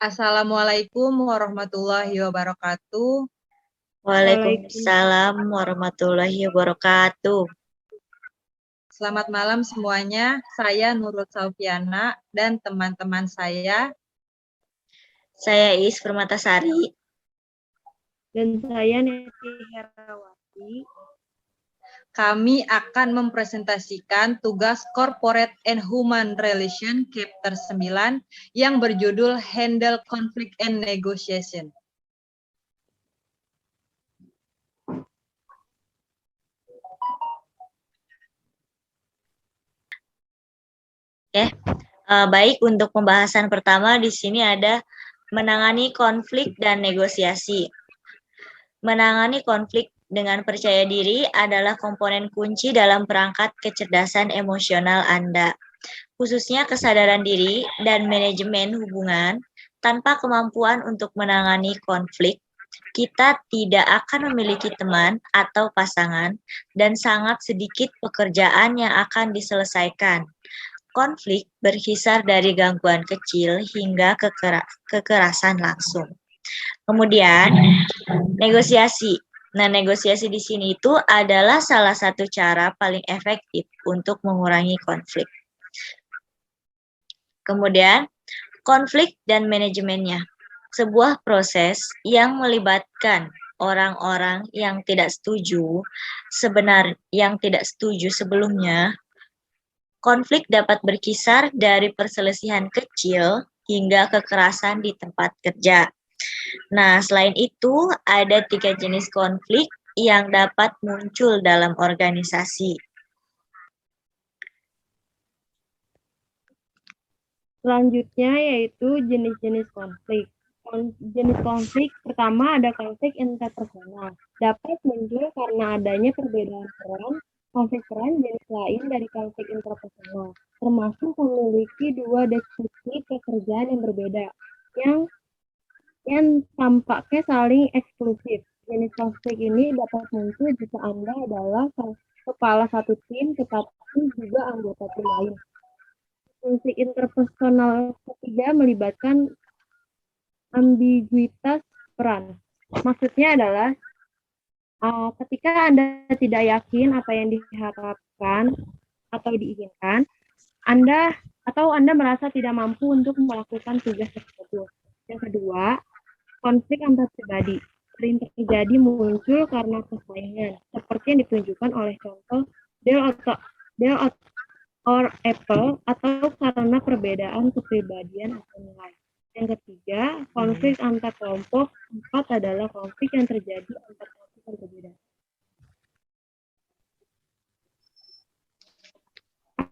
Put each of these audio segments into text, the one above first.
Assalamualaikum warahmatullahi wabarakatuh. Waalaikumsalam warahmatullahi wabarakatuh. Selamat malam semuanya. Saya Nurul Saufiana dan teman-teman saya. Saya Is Permatasari. Dan saya Neti Herawati. Kami akan mempresentasikan tugas Corporate and Human Relation Chapter 9 yang berjudul Handle Conflict and Negotiation. Baik, untuk pembahasan pertama di sini ada menangani konflik dan negosiasi. Menangani konflik dengan percaya diri adalah komponen kunci dalam perangkat kecerdasan emosional Anda, khususnya kesadaran diri dan manajemen hubungan. Tanpa kemampuan untuk menangani konflik, kita tidak akan memiliki teman atau pasangan dan sangat sedikit pekerjaan yang akan diselesaikan. Konflik berkisar dari gangguan kecil hingga kekerasan langsung. Kemudian, negosiasi. Nah, negosiasi di sini itu adalah salah satu cara paling efektif untuk mengurangi konflik. Kemudian, konflik dan manajemennya. Sebuah proses yang melibatkan orang-orang yang tidak setuju sebelumnya. Konflik dapat berkisar dari perselisihan kecil hingga kekerasan di tempat kerja. Nah, selain itu, ada 3 jenis konflik yang dapat muncul dalam organisasi. Selanjutnya yaitu jenis-jenis konflik. Jenis konflik pertama ada konflik interpersonal. Dapat muncul karena adanya perbedaan peran. Konflik peran jenis lain dari konflik interpersonal, termasuk memiliki dua deskripsi pekerjaan yang berbeda, yang tampaknya saling eksklusif. Jenis konflik ini dapat muncul jika Anda adalah kepala satu tim, tetapi juga anggota tim lain. Konflik interpersonal ketiga melibatkan ambiguitas peran. Maksudnya adalah ketika Anda tidak yakin apa yang diharapkan atau diinginkan, Anda merasa tidak mampu untuk melakukan tugas tersebut. Yang kedua, konflik antar pribadi sering terjadi muncul karena persaingan, seperti yang ditunjukkan oleh contoh Dell or Apple, atau karena perbedaan kepribadian atau nilai. Yang ketiga, konflik antar kelompok. 4 adalah konflik yang terjadi antar kelompok yang berbeda.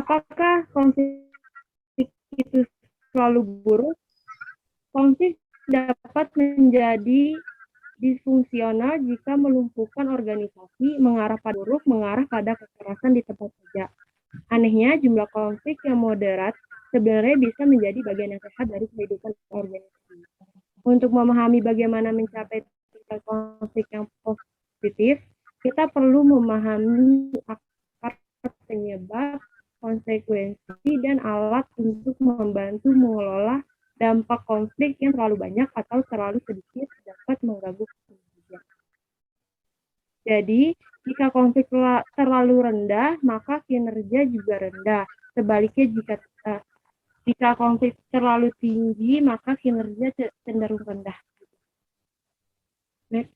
Apakah konflik itu selalu buruk? Konflik dapat menjadi disfungsional jika melumpuhkan organisasi, mengarah pada kekerasan di tempat kerja. Anehnya, jumlah konflik yang moderat sebenarnya bisa menjadi bagian yang sehat dari kehidupan organisasi. Untuk memahami bagaimana mencapai tingkat konflik yang positif, kita perlu memahami akar penyebab, konsekuensi, dan alat untuk membantu mengelola dampak konflik yang terlalu banyak atau terlalu sedikit dapat mengganggu kinerja. Jadi, jika konflik terlalu rendah, maka kinerja juga rendah. Sebaliknya, jika konflik terlalu tinggi, maka kinerja cenderung rendah. Next.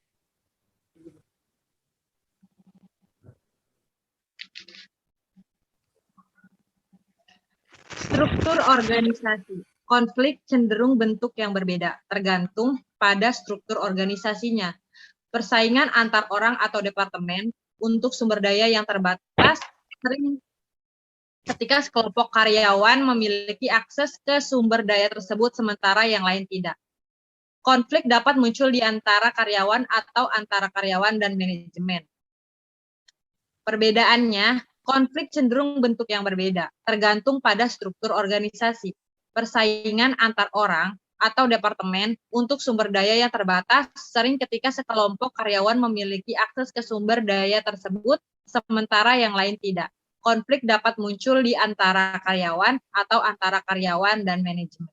Struktur organisasi. Konflik cenderung bentuk yang berbeda, tergantung pada struktur organisasinya. Persaingan antar orang atau departemen untuk sumber daya yang terbatas sering ketika sekelompok karyawan memiliki akses ke sumber daya tersebut sementara yang lain tidak. Konflik dapat muncul di antara karyawan atau antara karyawan dan manajemen. Perbedaannya, konflik cenderung bentuk yang berbeda, tergantung pada struktur organisasi. Persaingan antar orang atau departemen untuk sumber daya yang terbatas sering ketika sekelompok karyawan memiliki akses ke sumber daya tersebut, sementara yang lain tidak. Konflik dapat muncul di antara karyawan atau antara karyawan dan manajemen.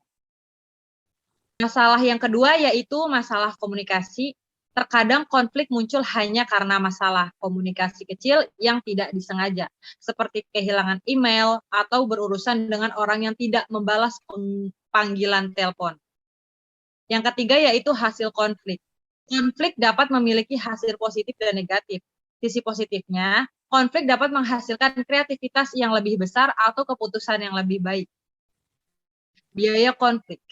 Masalah yang kedua yaitu masalah komunikasi. Terkadang konflik muncul hanya karena masalah komunikasi kecil yang tidak disengaja, seperti kehilangan email atau berurusan dengan orang yang tidak membalas panggilan telepon. Yang ketiga yaitu hasil konflik. Konflik dapat memiliki hasil positif dan negatif. Sisi positifnya, konflik dapat menghasilkan kreativitas yang lebih besar atau keputusan yang lebih baik. Biaya konflik.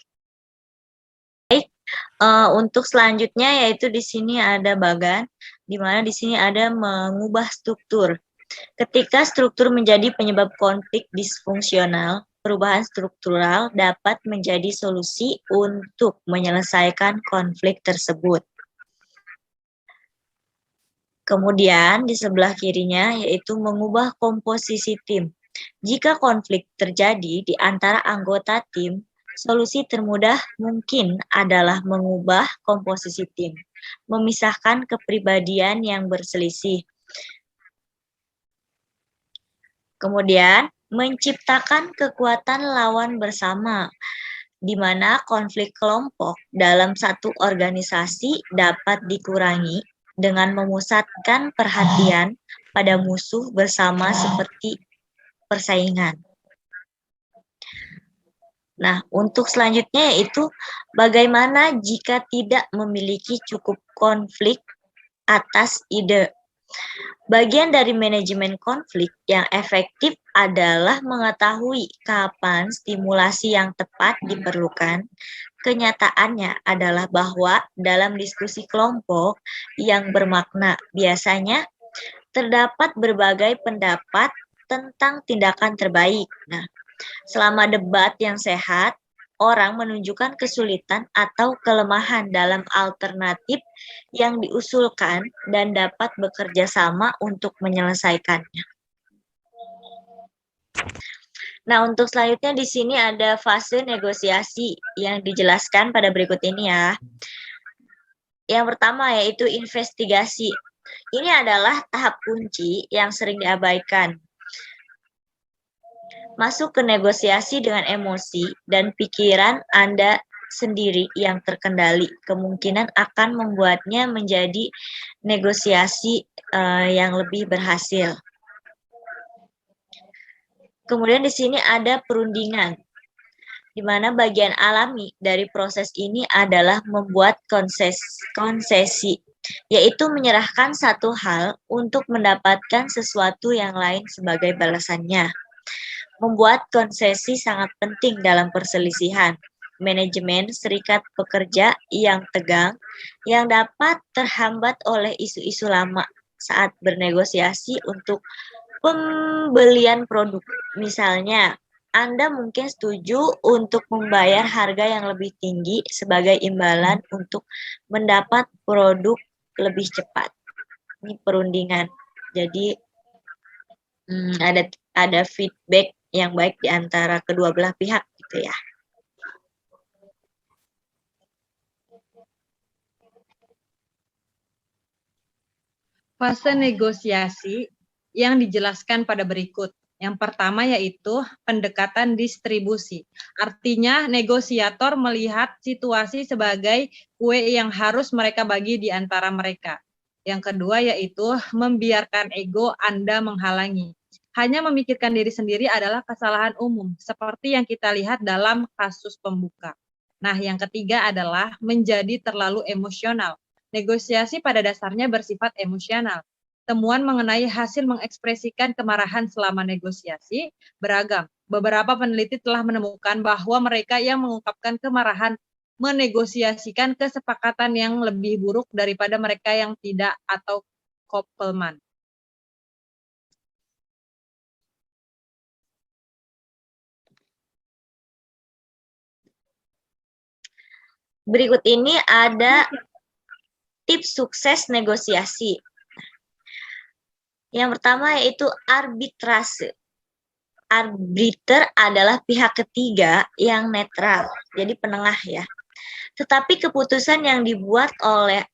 Untuk selanjutnya yaitu di sini ada bagan, di mana di sini ada mengubah struktur. Ketika struktur menjadi penyebab konflik disfungsional, perubahan struktural dapat menjadi solusi untuk menyelesaikan konflik tersebut. Kemudian di sebelah kirinya yaitu mengubah komposisi tim. Jika konflik terjadi di antara anggota tim, solusi termudah mungkin adalah mengubah komposisi tim, memisahkan kepribadian yang berselisih. Kemudian, menciptakan kekuatan lawan bersama, di mana konflik kelompok dalam satu organisasi dapat dikurangi dengan memusatkan perhatian pada musuh bersama seperti persaingan. Nah, untuk selanjutnya yaitu bagaimana jika tidak memiliki cukup konflik atas ide. Bagian dari manajemen konflik yang efektif adalah mengetahui kapan stimulasi yang tepat diperlukan. Kenyataannya adalah bahwa dalam diskusi kelompok yang bermakna biasanya terdapat berbagai pendapat tentang tindakan terbaik. Nah, selama debat yang sehat, orang menunjukkan kesulitan atau kelemahan dalam alternatif yang diusulkan dan dapat bekerja sama untuk menyelesaikannya. Nah, untuk selanjutnya di sini ada fase negosiasi yang dijelaskan pada berikut ini ya. Yang pertama yaitu investigasi. Ini adalah tahap kunci yang sering diabaikan. Masuk ke negosiasi dengan emosi dan pikiran Anda sendiri yang terkendali. Kemungkinan akan membuatnya menjadi negosiasi yang lebih berhasil. Kemudian di sini ada perundingan, di mana bagian alami dari proses ini adalah membuat konsesi, yaitu menyerahkan satu hal untuk mendapatkan sesuatu yang lain sebagai balasannya. Membuat konsesi sangat penting dalam perselisihan. Manajemen serikat pekerja yang tegang, yang dapat terhambat oleh isu-isu lama saat bernegosiasi untuk pembelian produk. Misalnya, Anda mungkin setuju untuk membayar harga yang lebih tinggi sebagai imbalan untuk mendapat produk lebih cepat. Ini perundingan. Jadi, ada feedback yang baik di antara kedua belah pihak gitu ya. Fase negosiasi yang dijelaskan pada berikut. Yang pertama yaitu pendekatan distribusi. Artinya negosiator melihat situasi sebagai kue yang harus mereka bagi di antara mereka. Yang kedua yaitu membiarkan ego Anda menghalangi. Hanya memikirkan diri sendiri adalah kesalahan umum, seperti yang kita lihat dalam kasus pembuka. Nah, yang ketiga adalah menjadi terlalu emosional. Negosiasi pada dasarnya bersifat emosional. Temuan mengenai hasil mengekspresikan kemarahan selama negosiasi beragam. Beberapa peneliti telah menemukan bahwa mereka yang mengungkapkan kemarahan menegosiasikan kesepakatan yang lebih buruk daripada mereka yang tidak atau Koppelman. Berikut ini ada tips sukses negosiasi. Yang pertama yaitu arbitrase. Arbiter adalah pihak ketiga yang netral, jadi penengah ya. Tetapi keputusan yang dibuat oleh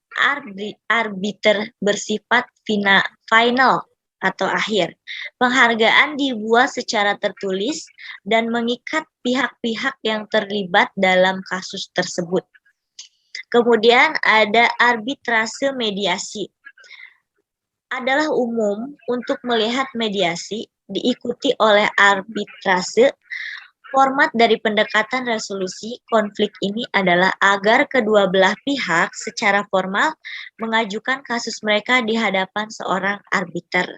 arbiter bersifat final. atau akhir. Penghargaan dibuat secara tertulis dan mengikat pihak-pihak yang terlibat dalam kasus tersebut. Kemudian ada arbitrase mediasi. Adalah umum untuk melihat mediasi diikuti oleh arbitrase. Format dari pendekatan resolusi konflik ini adalah agar kedua belah pihak secara formal mengajukan kasus mereka di hadapan seorang arbiter.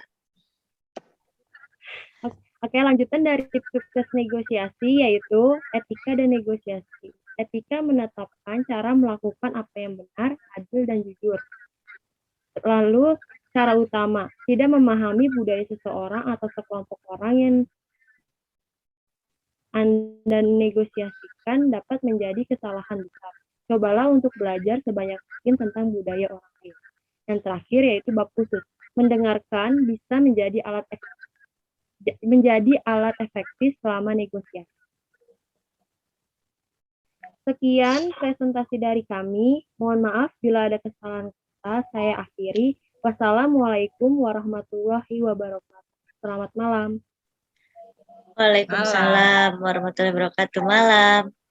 Oke, lanjutan dari tips sukses negosiasi yaitu etika dan negosiasi. Etika menetapkan cara melakukan apa yang benar, adil, dan jujur. Lalu, cara utama, tidak memahami budaya seseorang atau sekelompok orang yang Anda negosiasikan dapat menjadi kesalahan besar. Cobalah untuk belajar sebanyak mungkin tentang budaya orang lain. Yang terakhir yaitu bab khusus. Mendengarkan bisa menjadi alat efektif selama negosiasi. Sekian presentasi dari kami. Mohon maaf bila ada kesalahan kata. Saya akhiri. Wassalamualaikum warahmatullahi wabarakatuh. Selamat malam. Waalaikumsalam warahmatullahi wabarakatuh. Malam.